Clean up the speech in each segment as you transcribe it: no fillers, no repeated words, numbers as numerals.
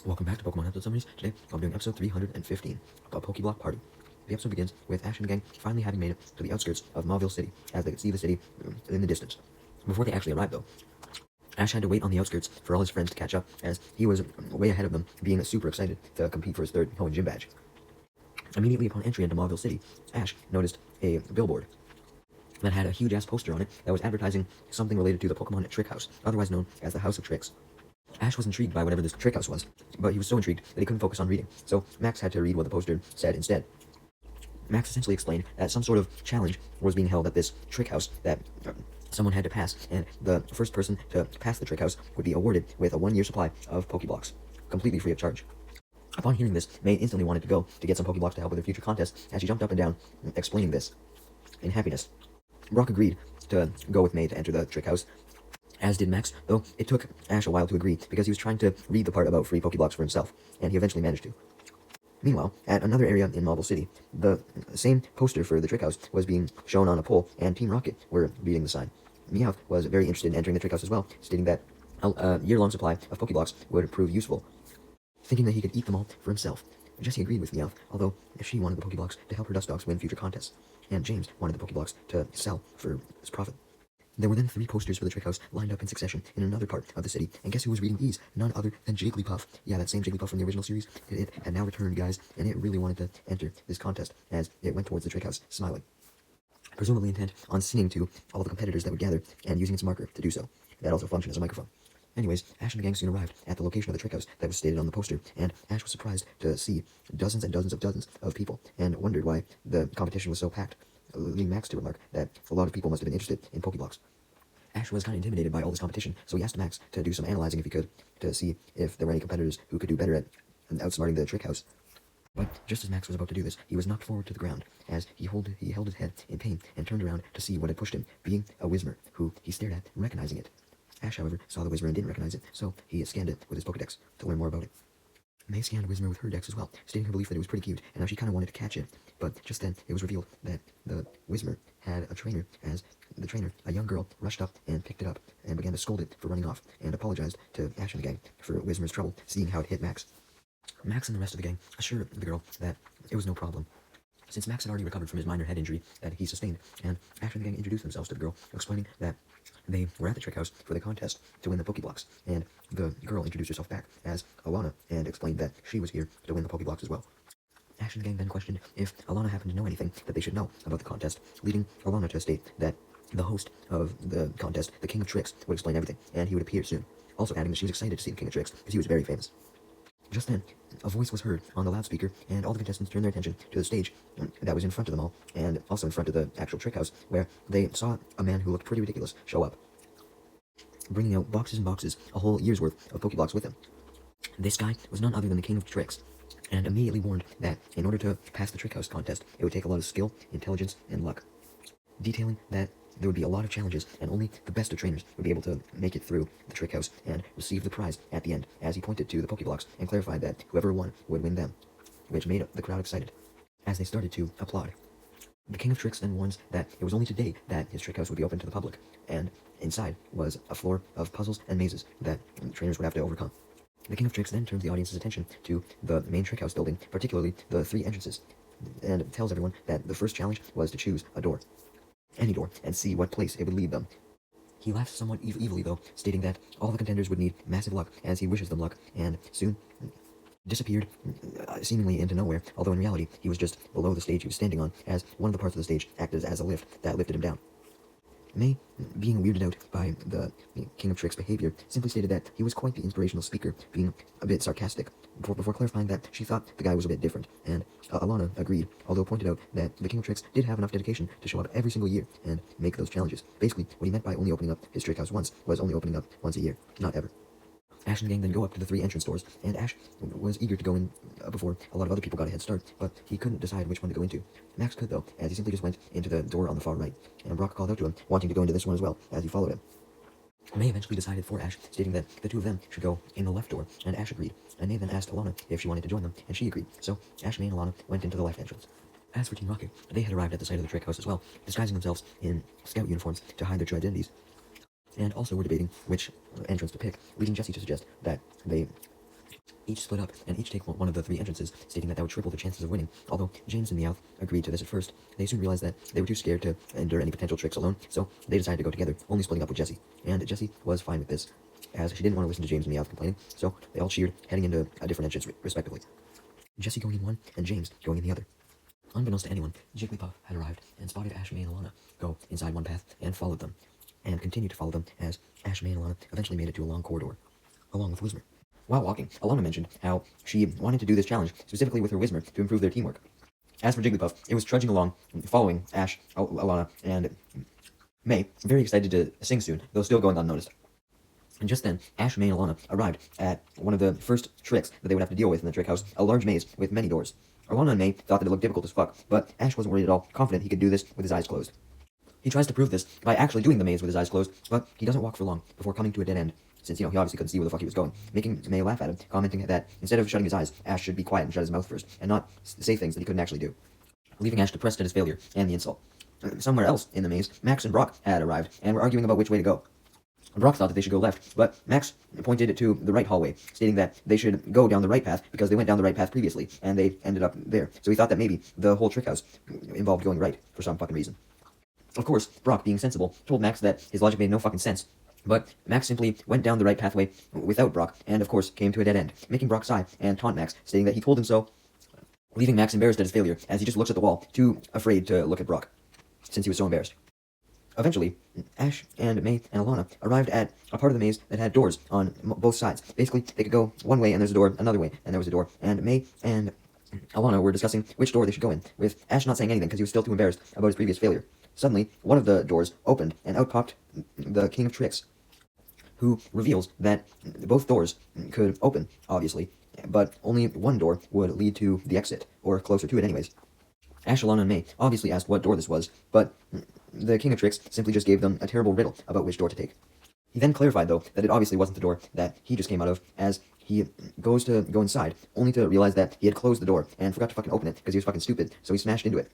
Welcome back to Pokemon episode summaries. Today, I'm doing episode 315, a Pokeblock Party. The episode begins with Ash and the gang finally having made it to the outskirts of Mauville City, as they could see the city in the distance. Before they actually arrived, though, Ash had to wait on the outskirts for all his friends to catch up, as he was way ahead of them, being super excited to compete for his third Hoenn Gym badge. Immediately upon entry into Mauville City, Ash noticed a billboard that had a huge-ass poster on it that was advertising something related to the Pokemon Trick House, otherwise known as the House of Tricks. Ash was intrigued by whatever this trick house was, but he was so intrigued that he couldn't focus on reading, so Max had to read what the poster said instead. Max essentially explained that some sort of challenge was being held at this trick house that someone had to pass, and the first person to pass the trick house would be awarded with a 1-year supply of Pokeblocks, completely free of charge. Upon hearing this, May instantly wanted to go to get some Pokeblocks to help with her future contests, as she jumped up and down, explaining this in happiness. Brock agreed to go with May to enter the trick house, as did Max, though it took Ash a while to agree, because he was trying to read the part about free Pokeblocks for himself, and he eventually managed to. Meanwhile, at another area in Mauville City, the same poster for the trick house was being shown on a pole, and Team Rocket were reading the sign. Meowth was very interested in entering the trick house as well, stating that a year-long supply of Pokeblocks would prove useful, thinking that he could eat them all for himself. Jessie agreed with Meowth, although she wanted the Pokeblocks to help her Dustox win future contests, and James wanted the Pokeblocks to sell for his profit. There were then 3 posters for the trick house lined up in succession in another part of the city, and guess who was reading these? None other than Jigglypuff. Yeah, that same Jigglypuff from the original series. It had now returned, guys, and it really wanted to enter this contest as it went towards the trick house, smiling, presumably intent on singing to all the competitors that would gather and using its marker to do so. That also functioned as a microphone. Anyways, Ash and the gang soon arrived at the location of the trick house that was stated on the poster, and Ash was surprised to see dozens and dozens of people, and wondered why the competition was so packed, leading Max to remark that a lot of people must have been interested in Pokeblocks. Ash was kind of intimidated by all this competition, so he asked Max to do some analyzing if he could, to see if there were any competitors who could do better at outsmarting the trick house. But just as Max was about to do this, he was knocked forward to the ground, as he held his head in pain and turned around to see what had pushed him, being a Whismur, who he stared at, recognizing it. Ash, however, saw the Whismur and didn't recognize it, so he scanned it with his Pokedex to learn more about it. May scanned Whismur with her dex as well, stating her belief that it was pretty cute, and how she kind of wanted to catch it. But just then, it was revealed that the Whismur had a trainer, as the trainer, a young girl, rushed up and picked it up, and began to scold it for running off, and apologized to Ash and the gang for Whismur's trouble, seeing how it hit Max. Max and the rest of the gang assured the girl that it was no problem, since Max had already recovered from his minor head injury that he sustained, and Ash and the gang introduced themselves to the girl, explaining that they were at the trick house for the contest to win the Pokeblocks, and the girl introduced herself back as Alana and explained that she was here to win the Pokeblocks as well. Ash and the gang then questioned if Alana happened to know anything that they should know about the contest, leading Alana to state that the host of the contest, the King of Tricks, would explain everything, and he would appear soon, also adding that she was excited to see the King of Tricks because he was very famous. Just then, a voice was heard on the loudspeaker, and all the contestants turned their attention to the stage that was in front of them all, and also in front of the actual trick house, where they saw a man who looked pretty ridiculous show up, bringing out boxes and boxes, a whole year's worth of Pokeblocks with him. This guy was none other than the King of Tricks, and immediately warned that in order to pass the trick house contest, it would take a lot of skill, intelligence, and luck, detailing that there would be a lot of challenges, and only the best of trainers would be able to make it through the trick house and receive the prize at the end, as he pointed to the Pokeblocks and clarified that whoever won would win them, which made the crowd excited, as they started to applaud. The King of Tricks then warns that it was only today that his trick house would be open to the public, and inside was a floor of puzzles and mazes that the trainers would have to overcome. The King of Tricks then turns the audience's attention to the main trick house building, particularly the 3 entrances, and tells everyone that the first challenge was to choose a door, any door, and see what place it would lead them. He laughs somewhat evilly, though, stating that all the contenders would need massive luck, as he wishes them luck, and soon disappeared seemingly into nowhere, although in reality he was just below the stage he was standing on, as one of the parts of the stage acted as a lift that lifted him down. May, being weirded out by the King of Tricks' behavior, simply stated that he was quite the inspirational speaker, being a bit sarcastic, before clarifying that she thought the guy was a bit different, and Alana agreed, although pointed out that the King of Tricks did have enough dedication to show up every single year and make those challenges. Basically, what he meant by only opening up his trick house once was only opening up once a year, not ever. Ash and the gang then go up to the 3 entrance doors, and Ash was eager to go in before a lot of other people got a head start, but he couldn't decide which one to go into. Max could, though, as he simply just went into the door on the far right, and Brock called out to him, wanting to go into this one as well, as he followed him. May eventually decided for Ash, stating that the 2 of them should go in the left door, and Ash agreed, and May then asked Alana if she wanted to join them, and she agreed, so Ash, May, and Alana went into the left entrance. As for Team Rocket, they had arrived at the site of the trick house as well, disguising themselves in scout uniforms to hide their true identities, and also were debating which entrance to pick, leading Jessie to suggest that they each split up, and each take one of the three entrances, stating that would triple their chances of winning. Although James and Meowth agreed to this at first, they soon realized that they were too scared to endure any potential tricks alone, so they decided to go together, only splitting up with Jessie. And Jessie was fine with this, as she didn't want to listen to James and Meowth complaining, so they all cheered, heading into a different entrance respectively. Jessie going in one, and James going in the other. Unbeknownst to anyone, Jigglypuff had arrived and spotted Ash, May, and Alana go inside one path and followed them, and continued to follow them as Ash, May, and Alana eventually made it to a long corridor, along with Whismer. While walking, Alana mentioned how she wanted to do this challenge specifically with her Whismer to improve their teamwork. As for Jigglypuff, it was trudging along, following Ash, Alana, and May, very excited to sing soon, though still going unnoticed. And just then, Ash, May, and Alana arrived at one of the first tricks that they would have to deal with in the trick house, a large maze with many doors. Alana and May thought that it looked difficult as fuck, but Ash wasn't worried at all, confident he could do this with his eyes closed. He tries to prove this by actually doing the maze with his eyes closed, but he doesn't walk for long before coming to a dead end, since, he obviously couldn't see where the fuck he was going, making May laugh at him, commenting that instead of shutting his eyes, Ash should be quiet and shut his mouth first, and not say things that he couldn't actually do, leaving Ash depressed at his failure and the insult. Somewhere else in the maze, Max and Brock had arrived, and were arguing about which way to go. Brock thought that they should go left, but Max pointed to the right hallway, stating that they should go down the right path because they went down the right path previously, and they ended up there. So he thought that maybe the whole trick house involved going right for some fucking reason. Of course, Brock, being sensible, told Max that his logic made no fucking sense, but Max simply went down the right pathway without Brock, and of course came to a dead end, making Brock sigh and taunt Max, stating that he told him so, leaving Max embarrassed at his failure as he just looks at the wall, too afraid to look at Brock, since he was so embarrassed. Eventually, Ash and May and Alana arrived at a part of the maze that had doors on both sides. Basically, they could go one way and there's a door, another way and there was a door, and May and Alana were discussing which door they should go in, with Ash not saying anything because he was still too embarrassed about his previous failure. Suddenly, one of the doors opened and out popped the King of Tricks, who reveals that both doors could open, obviously, but only one door would lead to the exit, or closer to it anyways. Ash, Alana, and May obviously asked what door this was, but the King of Tricks simply just gave them a terrible riddle about which door to take. He then clarified, though, that it obviously wasn't the door that he just came out of, as he goes to go inside, only to realize that he had closed the door and forgot to fucking open it because he was fucking stupid, so he smashed into it.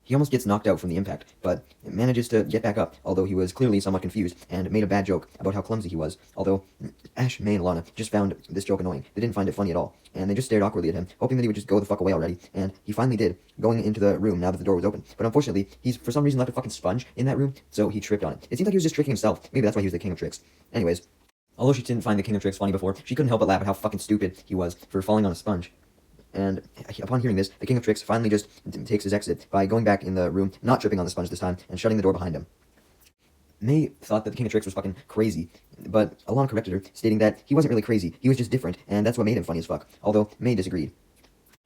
He almost gets knocked out from the impact, but manages to get back up, although he was clearly somewhat confused, and made a bad joke about how clumsy he was, although Ash, May, and Alana just found this joke annoying. They didn't find it funny at all, and they just stared awkwardly at him, hoping that he would just go the fuck away already, and he finally did, going into the room now that the door was open. But unfortunately, he's for some reason left a fucking sponge in that room, so he tripped on it. It seemed like he was just tricking himself. Maybe that's why he was the King of Tricks. Anyways, although she didn't find the King of Tricks funny before, she couldn't help but laugh at how fucking stupid he was for falling on a sponge. And upon hearing this, the King of Tricks finally just takes his exit by going back in the room, not tripping on the sponge this time, and shutting the door behind him. May thought that the King of Tricks was fucking crazy, but Alana corrected her, stating that he wasn't really crazy, he was just different, and that's what made him funny as fuck, although May disagreed.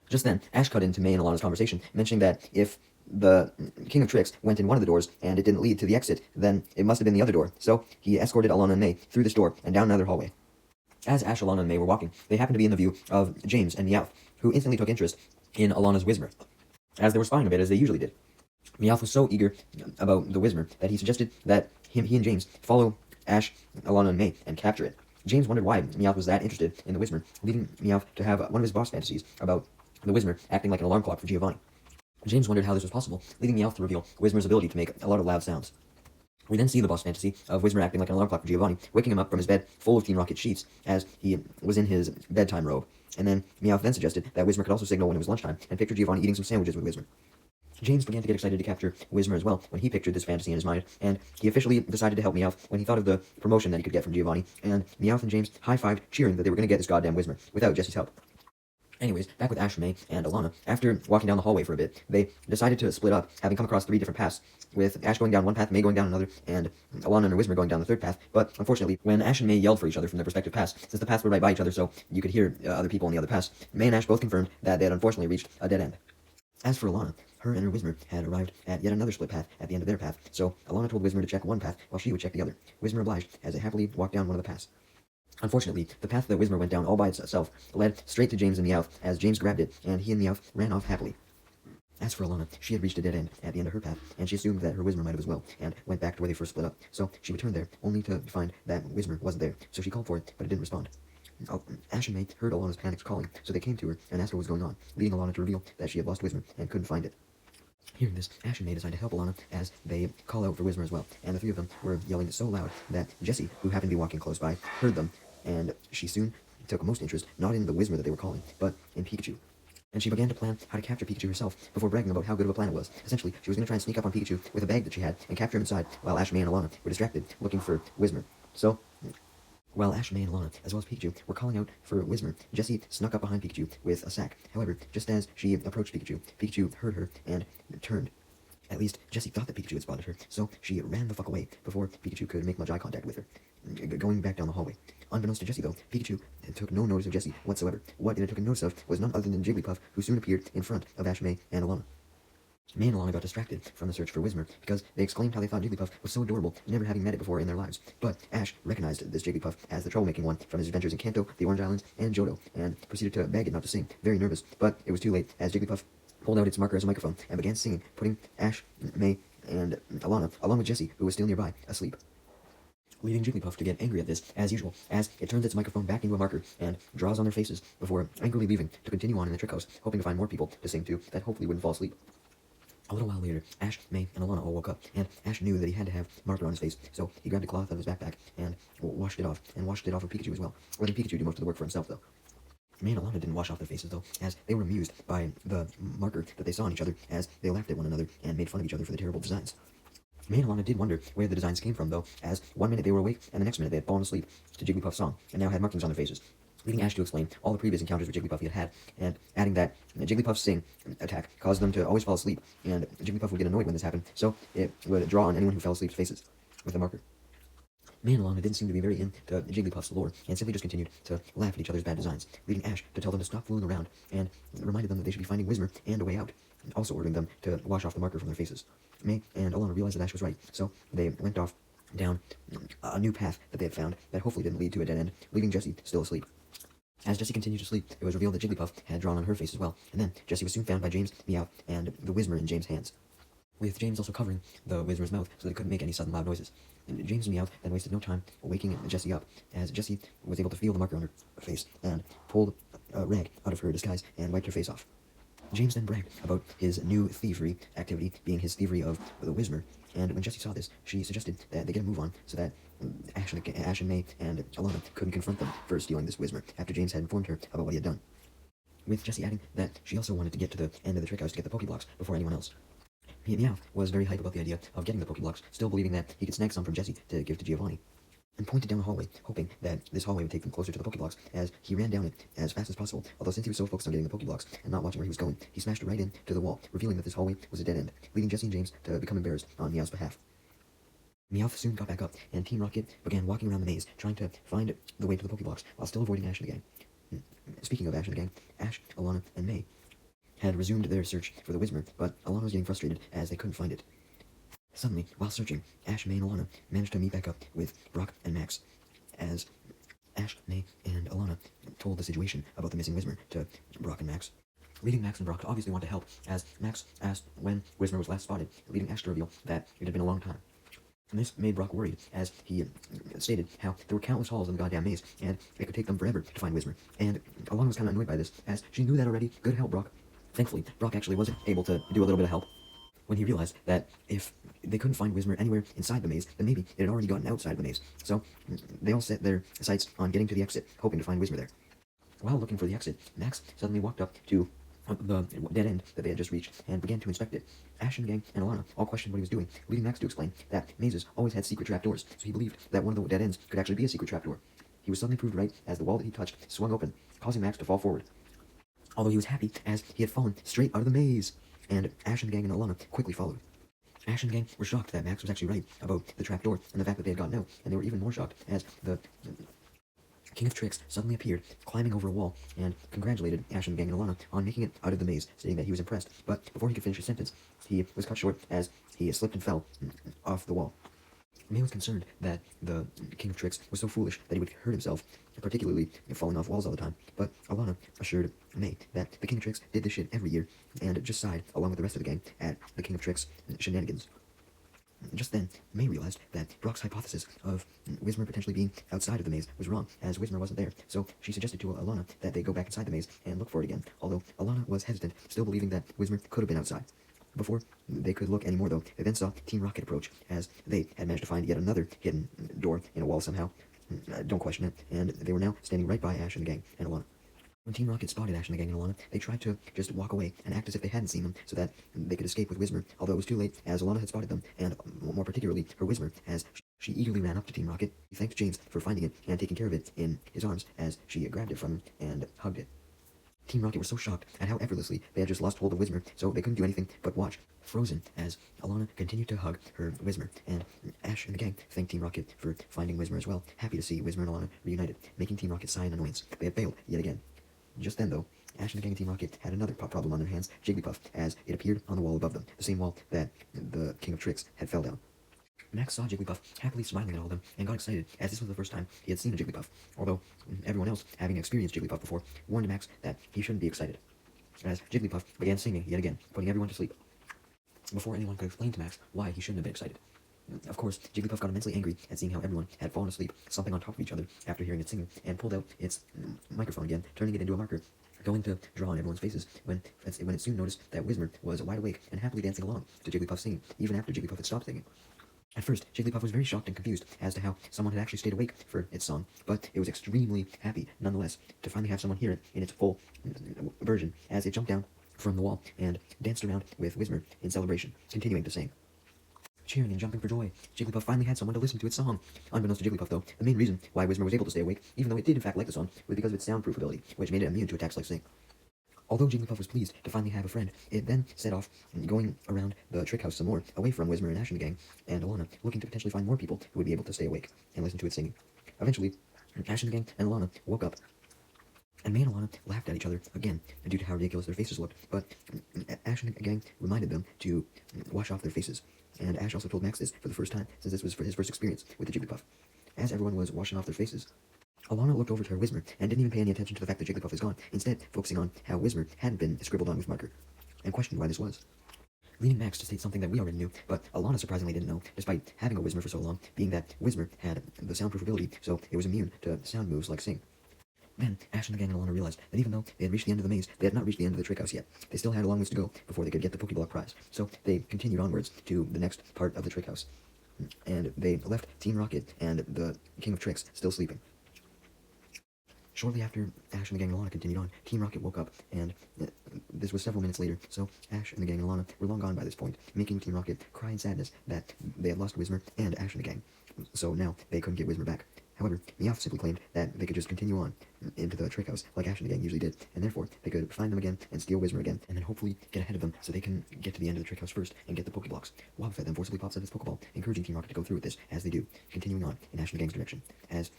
Just then, Ash cut into May and Alana's conversation, mentioning that if the King of Tricks went in one of the doors and it didn't lead to the exit, then it must have been the other door, so he escorted Alana and May through this door and down another hallway. As Ash, Alana, and May were walking, they happened to be in the view of James and Meowth, who instantly took interest in Alana's Whismer, as they were spying a bit as they usually did. Meowth was so eager about the Whismer that he suggested that he and James follow Ash, Alana, and May and capture it. James wondered why Meowth was that interested in the Whismer, leading Meowth to have one of his boss fantasies about the Whismer acting like an alarm clock for Giovanni. James wondered how this was possible, leading Meowth to reveal Whismer's ability to make a lot of loud sounds. We then see the boss fantasy of Whismer acting like an alarm clock for Giovanni, waking him up from his bed full of Team Rocket sheets as he was in his bedtime robe. And then Meowth then suggested that Whismer could also signal when it was lunchtime and picture Giovanni eating some sandwiches with Whismer. James began to get excited to capture Whismer as well when he pictured this fantasy in his mind, and he officially decided to help Meowth when he thought of the promotion that he could get from Giovanni, and Meowth and James high-fived, cheering that they were going to get this goddamn Whismer without Jessie's help. Anyways, back with Ash, May, and Alana, after walking down the hallway for a bit, they decided to split up, having come across 3 different paths, with Ash going down one path, May going down another, and Alana and Whismer going down the third path. But unfortunately, when Ash and May yelled for each other from their respective paths, since the paths were right by each other so you could hear other people in the other paths, May and Ash both confirmed that they had unfortunately reached a dead end. As for Alana, her and her Whismer had arrived at yet another split path at the end of their path, so Alana told Whismer to check one path while she would check the other. Whismer obliged as they happily walked down one of the paths. Unfortunately, the path that Whismer went down all by itself led straight to James and Meowth, as James grabbed it, and he and Meowth ran off happily. As for Alana, she had reached a dead end at the end of her path, and she assumed that her Whismer might have as well, and went back to where they first split up. So she returned there, only to find that Whismer wasn't there, so she called for it, but it didn't respond. Ash and May heard Alana's panicked calling, so they came to her and asked what was going on, leading Alana to reveal that she had lost Whismer and couldn't find it. Hearing this, Ash and May decide to help Alana as they call out for Whismer as well, and the 3 of them were yelling so loud that Jessie, who happened to be walking close by, heard them, and she soon took most interest not in the Whismer that they were calling, but in Pikachu. And she began to plan how to capture Pikachu herself before bragging about how good of a plan it was. Essentially, she was going to try and sneak up on Pikachu with a bag that she had and capture him inside while Ash, May, and Alana were distracted looking for Whismer. So, while Ash, May, and Alana, as well as Pikachu, were calling out for Whismer, Jessie snuck up behind Pikachu with a sack. However, just as she approached Pikachu, Pikachu heard her and turned. At least, Jessie thought that Pikachu had spotted her, so she ran the fuck away before Pikachu could make much eye contact with her, going back down the hallway. Unbeknownst to Jessie, though, Pikachu took no notice of Jessie whatsoever. What it took notice of was none other than Jigglypuff, who soon appeared in front of Ash, May, and Alana. May and Alana got distracted from the search for Whismer because they exclaimed how they thought Jigglypuff was so adorable, never having met it before in their lives. But Ash recognized this Jigglypuff as the troublemaking one from his adventures in Kanto, the Orange Islands, and Johto, and proceeded to beg it not to sing, very nervous. But it was too late, as Jigglypuff pulled out its marker as a microphone and began singing, putting Ash, May, and Alana, along with Jessie, who was still nearby, asleep. Leaving Jigglypuff to get angry at this, as usual, as it turns its microphone back into a marker and draws on their faces before angrily leaving to continue on in the trick house, hoping to find more people to sing to that hopefully wouldn't fall asleep. A little while later, Ash, May, and Alana all woke up, and Ash knew that he had to have marker on his face, so he grabbed a cloth out of his backpack and washed it off of Pikachu as well, letting Pikachu do most of the work for himself, though. May and Alana didn't wash off their faces, though, as they were amused by the marker that they saw on each other as they laughed at one another and made fun of each other for the terrible designs. May and Alana did wonder where the designs came from, though, as one minute they were awake, and the next minute they had fallen asleep to Jigglypuff's song, and now had markings on their faces, leaving Ash to explain all the previous encounters with Jigglypuff he had had, and adding that Jigglypuff's sing attack caused them to always fall asleep, and Jigglypuff would get annoyed when this happened, so it would draw on anyone who fell asleep's faces with a marker. May and Alana didn't seem to be very into Jigglypuff's lore, and simply just continued to laugh at each other's bad designs, leaving Ash to tell them to stop fooling around, and reminded them that they should be finding Whismer and a way out, also ordering them to wash off the marker from their faces. May and Alana realized that Ash was right, so they went off down a new path that they had found that hopefully didn't lead to a dead end, leaving Jessie still asleep. As Jessie continued to sleep, it was revealed that Jigglypuff had drawn on her face as well, and then Jessie was soon found by James, Meowth, and the Whismer in James' hands, with James also covering the Whismer's mouth so that it couldn't make any sudden loud noises. And James and Meowth then wasted no time waking Jessie up, as Jessie was able to feel the marker on her face, and pulled a rag out of her disguise and wiped her face off. James then bragged about his new thievery activity being his thievery of the Whismer, and when Jessie saw this, she suggested that they get a move on so that Ash and May and Alana couldn't confront them for stealing this Whismer after James had informed her about what he had done, with Jessie adding that she also wanted to get to the end of the trick house to get the Pokeblocks before anyone else. Meowth was very hype about the idea of getting the Pokeblocks, still believing that he could snag some from Jessie to give to Giovanni, and pointed down the hallway, hoping that this hallway would take them closer to the Pokeblocks, as he ran down it as fast as possible, although since he was so focused on getting the Pokeblocks and not watching where he was going, he smashed right into the wall, revealing that this hallway was a dead end, leaving Jessie and James to become embarrassed on Meowth's behalf. Meowth soon got back up, and Team Rocket began walking around the maze, trying to find the way to the Pokeblocks, while still avoiding Ash and the gang. Speaking of Ash and the gang, Ash, Alana, and May had resumed their search for the Whismer, but Alana was getting frustrated as they couldn't find it. Suddenly, while searching, Ash, May, and Alana managed to meet back up with Brock and Max, as Ash, May, and Alana told the situation about the missing Whismer to Brock and Max, leading Max and Brock to obviously want to help, as Max asked when Whismer was last spotted, leading Ash to reveal that it had been a long time. And this made Brock worried, as he stated how there were countless halls in the goddamn maze, and it could take them forever to find Whismer, and Alana was kind of annoyed by this, as she knew that already. Good help, Brock. Thankfully, Brock actually was able to do a little bit of help when he realized that if they couldn't find Whismer anywhere inside the maze, then maybe it had already gotten outside the maze. So they all set their sights on getting to the exit, hoping to find Whismer there. While looking for the exit, Max suddenly walked up to the dead end that they had just reached and began to inspect it. Ash and the gang and Alana all questioned what he was doing, leading Max to explain that mazes always had secret trapdoors, so he believed that one of the dead ends could actually be a secret trapdoor. He was suddenly proved right as the wall that he touched swung open, causing Max to fall forward, although he was happy as he had fallen straight out of the maze, and Ash and the gang and Alana quickly followed. Ash and the gang were shocked that Max was actually right about the trapdoor and the fact that they had gotten out, and they were even more shocked as the King of Tricks suddenly appeared, climbing over a wall, and congratulated Ash and the gang and Alana on making it out of the maze, stating that he was impressed. But before he could finish his sentence, he was cut short as he slipped and fell off the wall. May was concerned that the King of Tricks was so foolish that he would hurt himself, particularly falling off walls all the time. But Alana assured May that the King of Tricks did this shit every year, and just sighed, along with the rest of the gang, at the King of Tricks' shenanigans. Just then, May realized that Brock's hypothesis of Whismer potentially being outside of the maze was wrong, as Whismer wasn't there, so she suggested to Alana that they go back inside the maze and look for it again, although Alana was hesitant, still believing that Whismer could have been outside. Before they could look anymore, though, they then saw Team Rocket approach, as they had managed to find yet another hidden door in a wall somehow. don't question it, and they were now standing right by Ash and the gang and Alana. When Team Rocket spotted Ash and the gang and Alana, they tried to just walk away and act as if they hadn't seen them so that they could escape with Whismer, although it was too late as Alana had spotted them, and more particularly her Whismer, as she eagerly ran up to Team Rocket. She thanked James for finding it and taking care of it in his arms as she grabbed it from him and hugged it. Team Rocket were so shocked at how effortlessly they had just lost hold of Whismer, so they couldn't do anything but watch, frozen, as Alana continued to hug her Whismer, and Ash and the gang thanked Team Rocket for finding Whismer as well, happy to see Whismer and Alana reunited, making Team Rocket sigh in annoyance. They had failed yet again. Just then, though, Ash and the gang and Team Rocket had another problem on their hands, Jigglypuff, as it appeared on the wall above them, the same wall that the King of Tricks had fell down. Max saw Jigglypuff happily smiling at all of them and got excited, as this was the first time he had seen a Jigglypuff, although everyone else, having experienced Jigglypuff before, warned Max that he shouldn't be excited, as Jigglypuff began singing yet again, putting everyone to sleep, before anyone could explain to Max why he shouldn't have been excited. Of course, Jigglypuff got immensely angry at seeing how everyone had fallen asleep, slumping on top of each other after hearing it singing, and pulled out its microphone again, turning it into a marker, going to draw on everyone's faces, when it soon noticed that Whismer was wide awake and happily dancing along to Jigglypuff's singing, even after Jigglypuff had stopped singing. At first, Jigglypuff was very shocked and confused as to how someone had actually stayed awake for its song, but it was extremely happy, nonetheless, to finally have someone hear it in its full version, as it jumped down from the wall and danced around with Whismer in celebration, continuing to sing. Cheering and jumping for joy, Jigglypuff finally had someone to listen to its song. Unbeknownst to Jigglypuff, though, the main reason why Whismer was able to stay awake, even though it did in fact like the song, was because of its soundproof ability, which made it immune to attacks like sing. Although Jigglypuff was pleased to finally have a friend, it then set off going around the trick house some more, away from Whismer and Ash and the gang, and Alana, looking to potentially find more people who would be able to stay awake and listen to it singing. Eventually, Ash and the gang and Alana woke up, and May and Alana laughed at each other again due to how ridiculous their faces looked, but Ash and the gang reminded them to wash off their faces, and Ash also told Max this for the first time, since this was his first experience with the Jigglypuff. As everyone was washing off their faces, Alana looked over to her Whismer and didn't even pay any attention to the fact that Jigglypuff was gone, instead focusing on how Whismer hadn't been scribbled on with marker, and questioned why this was. Leading Max to state something that we already knew, but Alana surprisingly didn't know, despite having a Whismer for so long, being that Whismer had the soundproof ability, so it was immune to sound moves like sing. Then, Ash and the gang and Alana realized that even though they had reached the end of the maze, they had not reached the end of the trick house yet. They still had a long ways to go before they could get the Pokéblock prize, so they continued onwards to the next part of the trick house. And they left Team Rocket and the King of Tricks still sleeping. Shortly after Ash and the gang and Alana continued on, Team Rocket woke up, and this was several minutes later, so Ash and the gang and Alana were long gone by this point, making Team Rocket cry in sadness that they had lost Whismer and Ash and the gang, so now they couldn't get Whismer back. However, Meowth simply claimed that they could just continue on into the trick house like Ash and the gang usually did, and therefore they could find them again and steal Whismer again, and then hopefully get ahead of them so they can get to the end of the trick house first and get the Pokeblocks. Wobbuffet then forcibly pops out his Pokeball, encouraging Team Rocket to go through with this, as they do, continuing on in Ash and the gang's direction, as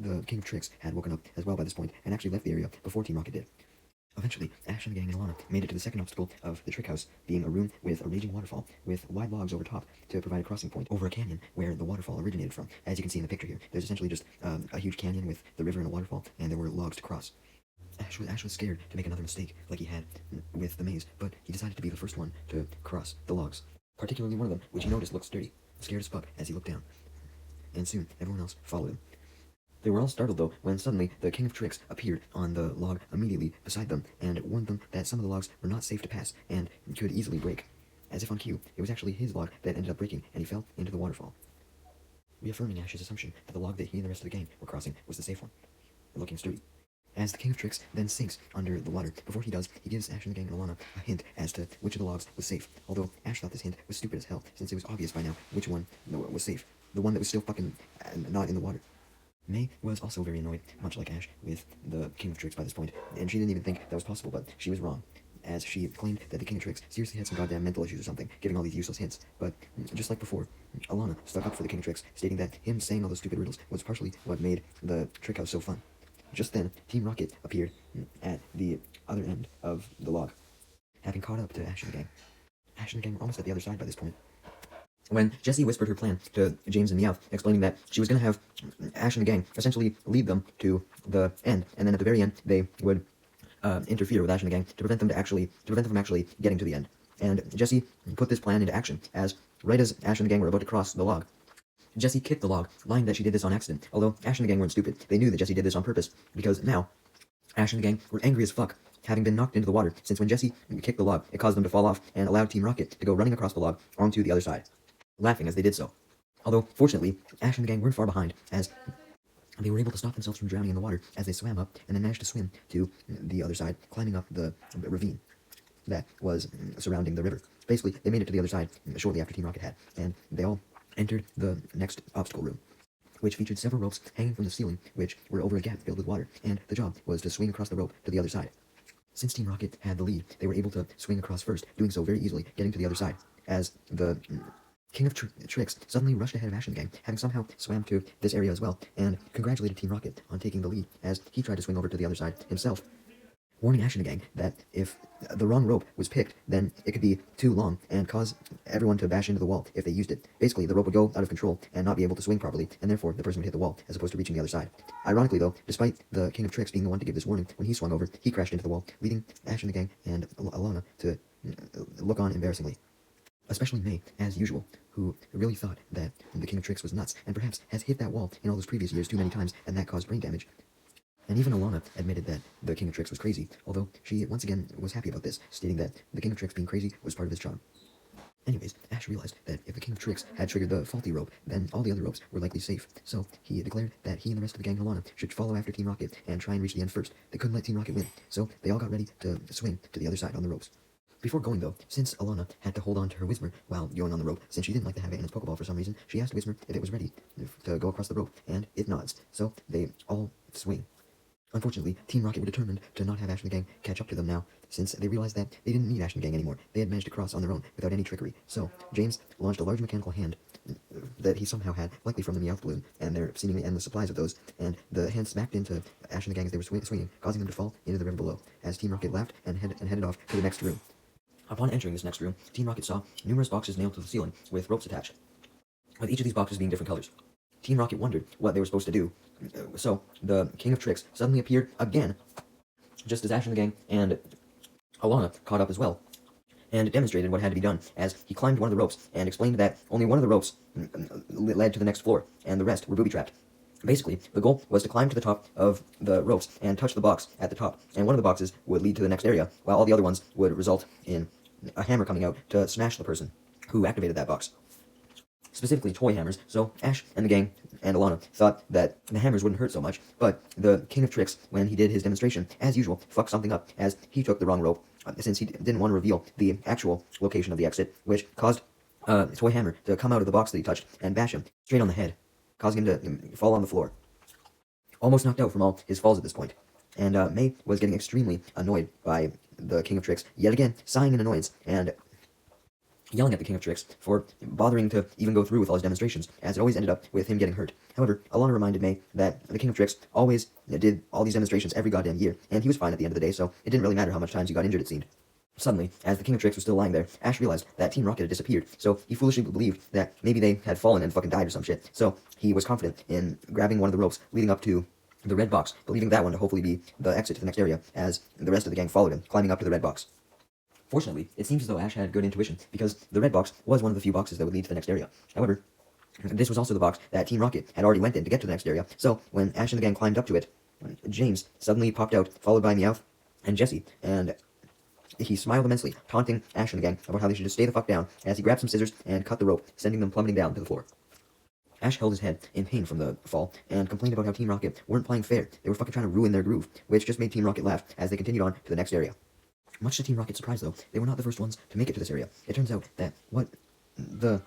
the King of Tricks had woken up as well by this point and actually left the area before Team Rocket did. Eventually, Ash and the gang and Alana made it to the second obstacle of the trick house, being a room with a raging waterfall with wide logs over top to provide a crossing point over a canyon where the waterfall originated from. As you can see in the picture here, there's essentially just a huge canyon with the river and a waterfall, and there were logs to cross. Ash was scared to make another mistake like he had with the maze, but he decided to be the first one to cross the logs, particularly one of them, which he noticed looked sturdy, scared as fuck as he looked down, and soon everyone else followed him. They were all startled, though, when suddenly the King of Tricks appeared on the log immediately beside them and warned them that some of the logs were not safe to pass and could easily break. As if on cue, it was actually his log that ended up breaking, and he fell into the waterfall, reaffirming Ash's assumption that the log that he and the rest of the gang were crossing was the safe one, looking sturdy. As the King of Tricks then sinks under the water, before he does, he gives Ash and the gang and Alana a hint as to which of the logs was safe, although Ash thought this hint was stupid as hell, since it was obvious by now which one was safe, the one that was still fucking not in the water. May was also very annoyed, much like Ash, with the King of Tricks by this point, and she didn't even think that was possible, but she was wrong, as she claimed that the King of Tricks seriously had some goddamn mental issues or something, giving all these useless hints. But just like before, Alana stuck up for the King of Tricks, stating that him saying all those stupid riddles was partially what made the trick house so fun. Just then, Team Rocket appeared at the other end of the log, having caught up to Ash and the gang. Ash and the gang were almost at the other side by this point, when Jessie whispered her plan to James and Meowth, explaining that she was going to have Ash and the gang essentially lead them to the end, and then at the very end they would interfere with Ash and the gang to prevent them from actually getting to the end. And Jessie put this plan into action, as right as Ash and the gang were about to cross the log, Jessie kicked the log, lying that she did this on accident. Although Ash and the gang weren't stupid, they knew that Jessie did this on purpose, because now Ash and the gang were angry as fuck, having been knocked into the water, since when Jessie kicked the log, it caused them to fall off and allowed Team Rocket to go running across the log onto the other side, laughing as they did so. Although, fortunately, Ash and the gang weren't far behind, as They were able to stop themselves from drowning in the water as they swam up, and then managed to swim to the other side, climbing up the ravine that was surrounding the river. Basically, they made it to the other side shortly after Team Rocket had, and they all entered the next obstacle room, which featured several ropes hanging from the ceiling, which were over a gap filled with water, and the job was to swing across the rope to the other side. Since Team Rocket had the lead, they were able to swing across first, doing so very easily, getting to the other side, as the King of Tricks suddenly rushed ahead of Ash and the gang, having somehow swam to this area as well, and congratulated Team Rocket on taking the lead, as he tried to swing over to the other side himself, warning Ash and the gang that if the wrong rope was picked, then it could be too long and cause everyone to bash into the wall if they used it. Basically, the rope would go out of control and not be able to swing properly, and therefore the person would hit the wall as opposed to reaching the other side. Ironically though, despite the King of Tricks being the one to give this warning, when he swung over, he crashed into the wall, leading Ash and the gang and Alana to look on embarrassingly. Especially May, as usual, who really thought that the King of Tricks was nuts, and perhaps has hit that wall in all those previous years too many times, and that caused brain damage. And even Alana admitted that the King of Tricks was crazy, although she once again was happy about this, stating that the King of Tricks being crazy was part of his charm. Anyways, Ash realized that if the King of Tricks had triggered the faulty rope, then all the other ropes were likely safe. So he declared that he and the rest of the gang and Alana should follow after Team Rocket and try and reach the end first. They couldn't let Team Rocket win, so they all got ready to swing to the other side on the ropes. Before going though, since Alana had to hold on to her Whismer while going on the rope, since she didn't like to have it in its Pokeball for some reason, she asked Whismer if it was ready to go across the rope, and it nods. So they all swing. Unfortunately, Team Rocket were determined to not have Ash and the gang catch up to them now, since they realized that they didn't need Ash and the gang anymore. They had managed to cross on their own without any trickery. So James launched a large mechanical hand that he somehow had, likely from the Meowth balloon, and their seemingly endless supplies of those, and the hand smacked into Ash and the gang as they were swinging, causing them to fall into the river below, as Team Rocket laughed and headed off to the next room. Upon entering this next room, Team Rocket saw numerous boxes nailed to the ceiling with ropes attached, with each of these boxes being different colors. Team Rocket wondered what they were supposed to do, so the King of Tricks suddenly appeared again, just as Ash and the gang and Alana caught up as well, and demonstrated what had to be done, as he climbed one of the ropes and explained that only one of the ropes led to the next floor, and the rest were booby-trapped. Basically, the goal was to climb to the top of the ropes and touch the box at the top, and one of the boxes would lead to the next area, while all the other ones would result in a hammer coming out to smash the person who activated that box. Specifically toy hammers, so Ash and the gang and Alana thought that the hammers wouldn't hurt so much, but the King of Tricks, when he did his demonstration, as usual, fucked something up, as he took the wrong rope, since he didn't want to reveal the actual location of the exit, which caused a toy hammer to come out of the box that he touched and bash him straight on the head, causing him to fall on the floor. Almost knocked out from all his falls at this point. And May was getting extremely annoyed by the King of Tricks, yet again, sighing in annoyance, and yelling at the King of Tricks for bothering to even go through with all his demonstrations, as it always ended up with him getting hurt. However, Alana reminded May that the King of Tricks always did all these demonstrations every goddamn year, and he was fine at the end of the day, so it didn't really matter how much times he got injured, it seemed. Suddenly, as the King of Tricks was still lying there, Ash realized that Team Rocket had disappeared, so he foolishly believed that maybe they had fallen and fucking died or some shit. So he was confident in grabbing one of the ropes leading up to the red box, believing that one to hopefully be the exit to the next area, as the rest of the gang followed him, climbing up to the red box. Fortunately, it seems as though Ash had good intuition, because the red box was one of the few boxes that would lead to the next area. However, this was also the box that Team Rocket had already went in to get to the next area, so when Ash and the gang climbed up to it, James suddenly popped out, followed by Meowth and Jessie, and he smiled immensely, taunting Ash and the gang about how they should just stay the fuck down, as he grabbed some scissors and cut the rope, sending them plummeting down to the floor. Ash held his head in pain from the fall, and complained about how Team Rocket weren't playing fair. They were fucking trying to ruin their groove, which just made Team Rocket laugh as they continued on to the next area. Much to Team Rocket's surprise, though, they were not the first ones to make it to this area. It turns out that what the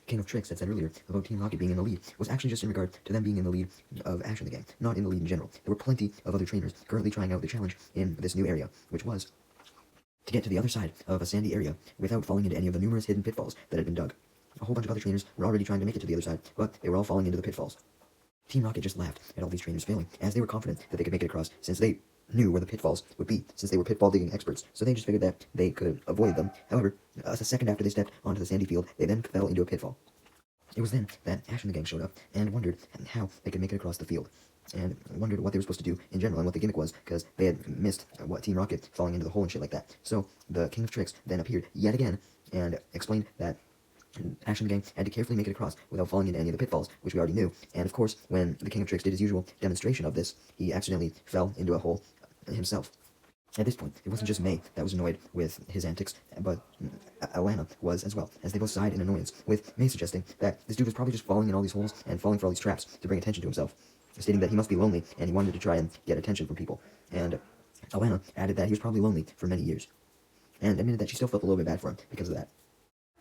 King of Tricks had said earlier about Team Rocket being in the lead was actually just in regard to them being in the lead of Ash and the gang, not in the lead in general. There were plenty of other trainers currently trying out the challenge in this new area, which was to get to the other side of a sandy area without falling into any of the numerous hidden pitfalls that had been dug. A whole bunch of other trainers were already trying to make it to the other side, but they were all falling into the pitfalls. Team Rocket just laughed at all these trainers failing, as they were confident that they could make it across, since they knew where the pitfalls would be, since they were pitfall digging experts, so they just figured that they could avoid them. However, a second after they stepped onto the sandy field, they then fell into a pitfall. It was then that Ash and the gang showed up, and wondered how they could make it across the field, and wondered what they were supposed to do in general, and what the gimmick was, because they had missed what Team Rocket falling into the hole and shit like that. So the King of Tricks then appeared yet again, and explained that Ash and the gang had to carefully make it across without falling into any of the pitfalls, which we already knew. And of course, when the King of Tricks did his usual demonstration of this, he accidentally fell into a hole himself. At this point, it wasn't just May that was annoyed with his antics, but Alana was as well, as they both sighed in annoyance, with May suggesting that this dude was probably just falling in all these holes and falling for all these traps to bring attention to himself. stating that he must be lonely and he wanted to try and get attention from people. And Alana added that he was probably lonely for many years, and admitted that she still felt a little bit bad for him because of that.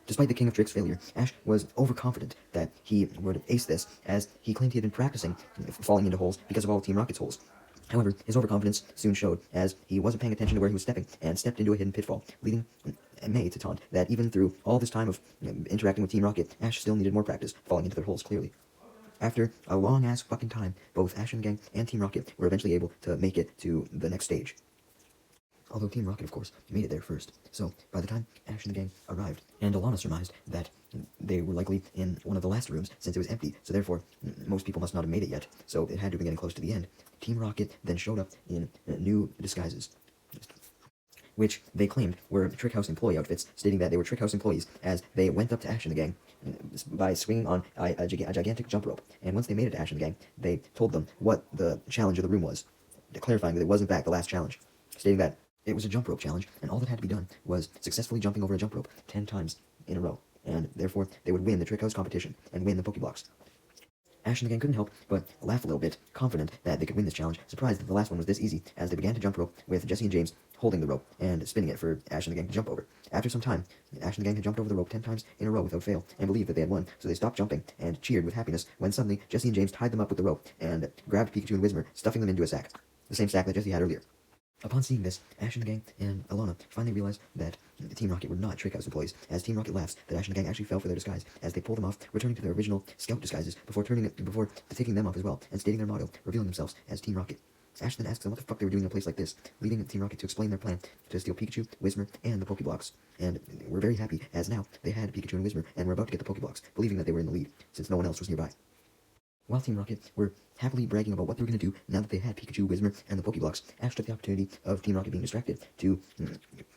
Despite the King of Tricks' failure, Ash was overconfident that he would ace this, as he claimed he had been practicing falling into holes because of all of Team Rocket's holes. However, his overconfidence soon showed, as he wasn't paying attention to where he was stepping and stepped into a hidden pitfall, leading May to taunt that even through all this time of interacting with Team Rocket, Ash still needed more practice falling into their holes clearly. After a long-ass fucking time, both Ash and the gang and Team Rocket were eventually able to make it to the next stage. Although Team Rocket, of course, made it there first. So, by the time Ash and the gang arrived, and Alana surmised that they were likely in one of the last rooms, since it was empty, so therefore, most people must not have made it yet, so it had to be getting close to the end. Team Rocket then showed up in new disguises, which they claimed were Trick House employee outfits, stating that they were Trick House employees, as they went up to Ash and the gang by swinging on a gigantic jump rope. And once they made it to Ash and the gang, they told them what the challenge of the room was, clarifying that it was in fact the last challenge, stating that it was a jump rope challenge, and all that had to be done was successfully jumping over a jump rope 10 times in a row, and therefore they would win the Trick House competition and win the Pokeblocks. Ash and the gang couldn't help but laugh a little bit, confident that they could win this challenge, surprised that the last one was this easy, as they began to jump rope with Jesse and James holding the rope and spinning it for Ash and the gang to jump over. After some time, Ash and the gang had jumped over the rope 10 times in a row without fail, and believed that they had won, so they stopped jumping and cheered with happiness when suddenly Jesse and James tied them up with the rope and grabbed Pikachu and Whismur, stuffing them into a sack, the same sack that Jesse had earlier. Upon seeing this, Ash and the gang and Alana finally realized that Team Rocket were not Trick House employees, as Team Rocket laughs that Ash and the gang actually fell for their disguise, as they pulled them off, returning to their original scout disguises before taking them off as well, and stating their motto, revealing themselves as Team Rocket. Ash then asks them what the fuck they were doing in a place like this, leading Team Rocket to explain their plan to steal Pikachu, Whismur, and the Pokeblocks. And we're very happy, as now they had Pikachu and Whismur, and were about to get the Pokeblocks, believing that they were in the lead, since no one else was nearby. While Team Rocket were happily bragging about what they were going to do now that they had Pikachu, Whismur, and the Pokeblocks, Ash took the opportunity of Team Rocket being distracted to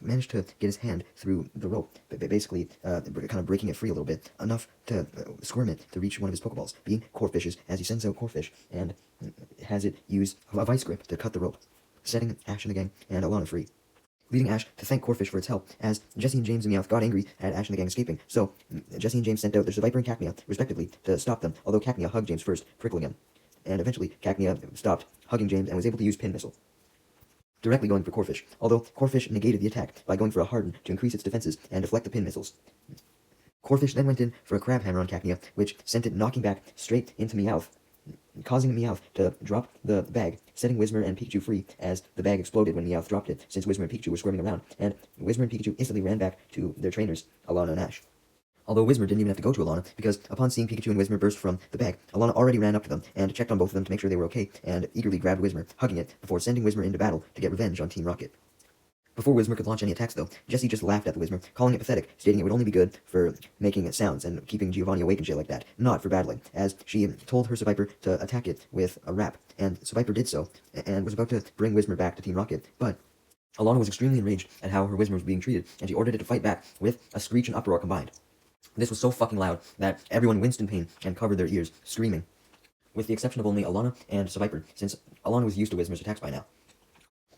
manage to get his hand through the rope, basically kind of breaking it free a little bit, enough to squirm it to reach one of his Pokeballs, being Corefish's, as he sends out Corfish and has it use a vice grip to cut the rope, setting Ash and the gang and Alana free, leading Ash to thank Corfish for its help, as Jesse and James and Meowth got angry at Ash and the gang escaping. So, Jesse and James sent out their Viper and Cacnea, respectively, to stop them, although Cacnea hugged James first, prickling him. And eventually, Cacnea stopped hugging James and was able to use Pin Missile, directly going for Corfish, although Corfish negated the attack by going for a Harden to increase its defenses and deflect the Pin Missiles. Corfish then went in for a Crab Hammer on Cacnea, which sent it knocking back straight into Meowth, causing Meowth to drop the bag, setting Whismur and Pikachu free, as the bag exploded when Meowth dropped it, since Whismur and Pikachu were squirming around, and Whismur and Pikachu instantly ran back to their trainers, Alana and Ash. Although Whismur didn't even have to go to Alana, because upon seeing Pikachu and Whismur burst from the bag, Alana already ran up to them and checked on both of them to make sure they were okay, and eagerly grabbed Whismur, hugging it, before sending Whismur into battle to get revenge on Team Rocket. Before Whismur could launch any attacks, though, Jessie just laughed at the Whismur, calling it pathetic, stating it would only be good for making sounds and keeping Giovanni awake and shit like that, not for battling, as she told her Seviper to attack it with a rap, and Seviper did so, and was about to bring Whismur back to Team Rocket, but Alana was extremely enraged at how her Whismur was being treated, and she ordered it to fight back with a screech and uproar combined. This was so fucking loud that everyone winced in pain and covered their ears, screaming, with the exception of only Alana and Seviper, since Alana was used to Whismur's attacks by now.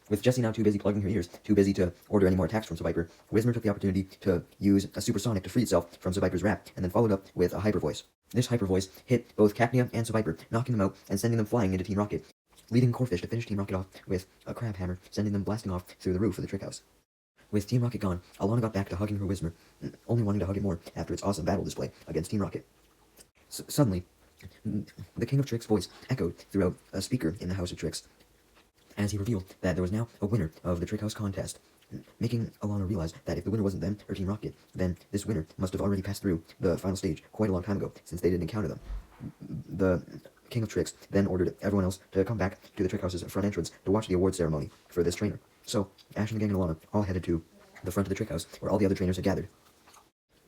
With Jessie now too busy plugging her ears, too busy to order any more attacks from Seviper, Whismur took the opportunity to use a supersonic to free itself from Seviper's rap, and then followed up with a hyper voice. This hyper voice hit both Cacnea and Seviper, knocking them out and sending them flying into Team Rocket, leading Corfish to finish Team Rocket off with a Crab Hammer, sending them blasting off through the roof of the Trick House. With Team Rocket gone, Alana got back to hugging her Whismur, only wanting to hug it more after its awesome battle display against Team Rocket. Suddenly, the King of Tricks' voice echoed throughout a speaker in the House of Tricks, as he revealed that there was now a winner of the Trick House contest, making Alana realize that if the winner wasn't them or Team Rocket, then this winner must have already passed through the final stage quite a long time ago, since they didn't encounter them. The King of Tricks then ordered everyone else to come back to the Trick House's front entrance to watch the award ceremony for this trainer. So, Ash and the gang and Alana all headed to the front of the Trick House, where all the other trainers had gathered.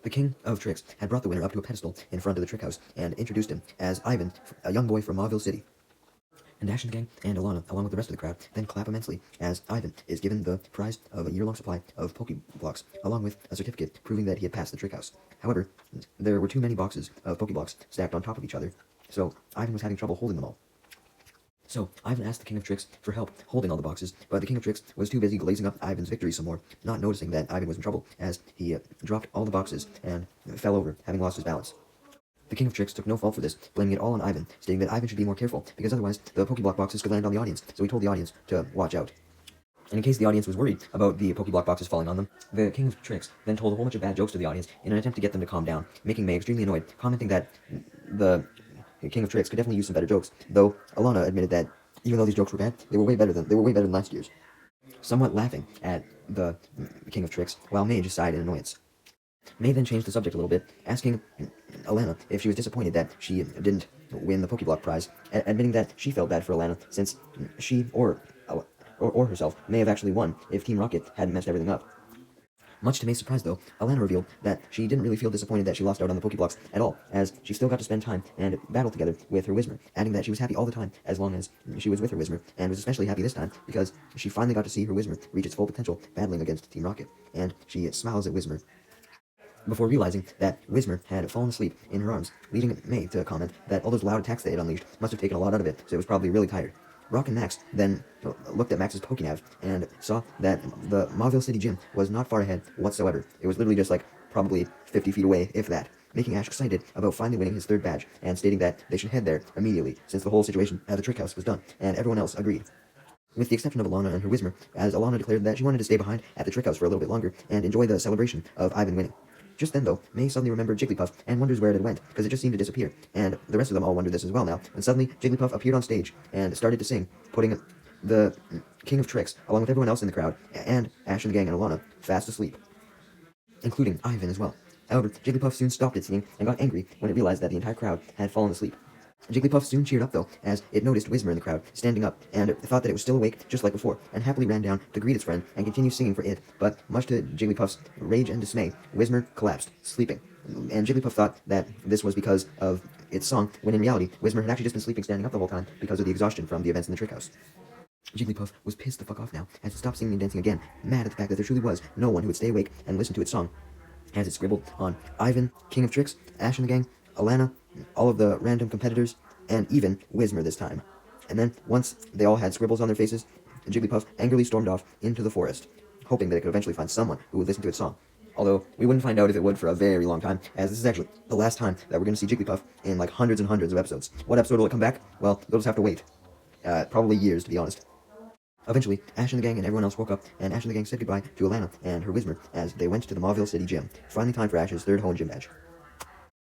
The King of Tricks had brought the winner up to a pedestal in front of the Trick House and introduced him as Ivan, a young boy from Mauville City. And Ash and the gang and Alana, along with the rest of the crowd, then clap immensely as Ivan is given the prize of a year-long supply of Pokeblocks, along with a certificate proving that he had passed the Trick House. However, there were too many boxes of Pokeblocks stacked on top of each other, so Ivan was having trouble holding them all. So, Ivan asked the King of Tricks for help holding all the boxes, but the King of Tricks was too busy glazing up Ivan's victory some more, not noticing that Ivan was in trouble, as he dropped all the boxes and fell over, having lost his balance. The King of Tricks took no fault for this, blaming it all on Ivan, stating that Ivan should be more careful, because otherwise the Pokéblock boxes could land on the audience, so he told the audience to watch out. And in case the audience was worried about the Pokéblock boxes falling on them, the King of Tricks then told a whole bunch of bad jokes to the audience in an attempt to get them to calm down, making May extremely annoyed, commenting that the King of Tricks could definitely use some better jokes, though Alana admitted that even though these jokes were bad, they were way better than last year's. Somewhat laughing at the King of Tricks, while May just sighed in annoyance. May then changed the subject a little bit, asking Alana if she was disappointed that she didn't win the Pokéblock prize, admitting that she felt bad for Alana since she or herself may have actually won if Team Rocket hadn't messed everything up. Much to May's surprise, though, Alana revealed that she didn't really feel disappointed that she lost out on the Pokéblocks at all, as she still got to spend time and battle together with her Whismur, adding that she was happy all the time as long as she was with her Whismur, and was especially happy this time because she finally got to see her Whismur reach its full potential battling against Team Rocket, and she smiles at Whismur before realizing that Whismur had fallen asleep in her arms, leading May to comment that all those loud attacks they had unleashed must have taken a lot out of it, so it was probably really tired. Rock and Max then looked at Max's Pokénav and saw that the Mauville City gym was not far ahead whatsoever. It was literally just like probably 50 feet away, if that, making Ash excited about finally winning his third badge and stating that they should head there immediately since the whole situation at the Trick House was done, and everyone else agreed. With the exception of Alana and her Whismur, as Alana declared that she wanted to stay behind at the Trick House for a little bit longer and enjoy the celebration of Ivan winning. Just then, though, May suddenly remembered Jigglypuff and wonders where it had went, because it just seemed to disappear, and the rest of them all wondered this as well now, when suddenly Jigglypuff appeared on stage and started to sing, putting the King of Tricks, along with everyone else in the crowd, and Ash and the gang and Alana, fast asleep, including Ivan as well. However, Jigglypuff soon stopped its singing and got angry when it realized that the entire crowd had fallen asleep. Jigglypuff soon cheered up, though, as it noticed Whismur in the crowd, standing up, and thought that it was still awake, just like before, and happily ran down to greet its friend and continue singing for it, but much to Jigglypuff's rage and dismay, Whismur collapsed, sleeping. And Jigglypuff thought that this was because of its song, when in reality, Whismur had actually just been sleeping standing up the whole time because of the exhaustion from the events in the Trick House. Jigglypuff was pissed the fuck off now, as it stopped singing and dancing again, mad at the fact that there truly was no one who would stay awake and listen to its song, as it scribbled on Ivan, King of Tricks, Ash and the gang, Alana, all of the random competitors, and even Whismur this time. And then, once they all had scribbles on their faces, Jigglypuff angrily stormed off into the forest, hoping that it could eventually find someone who would listen to its song. Although, we wouldn't find out if it would for a very long time, as this is actually the last time that we're going to see Jigglypuff in like hundreds and hundreds of episodes. What episode will it come back? Well, they'll just have to wait. Probably years, to be honest. Eventually, Ash and the gang and everyone else woke up, and Ash and the gang said goodbye to Alana and her Whismur as they went to the Mauville City gym. Finally time for Ash's third home gym badge.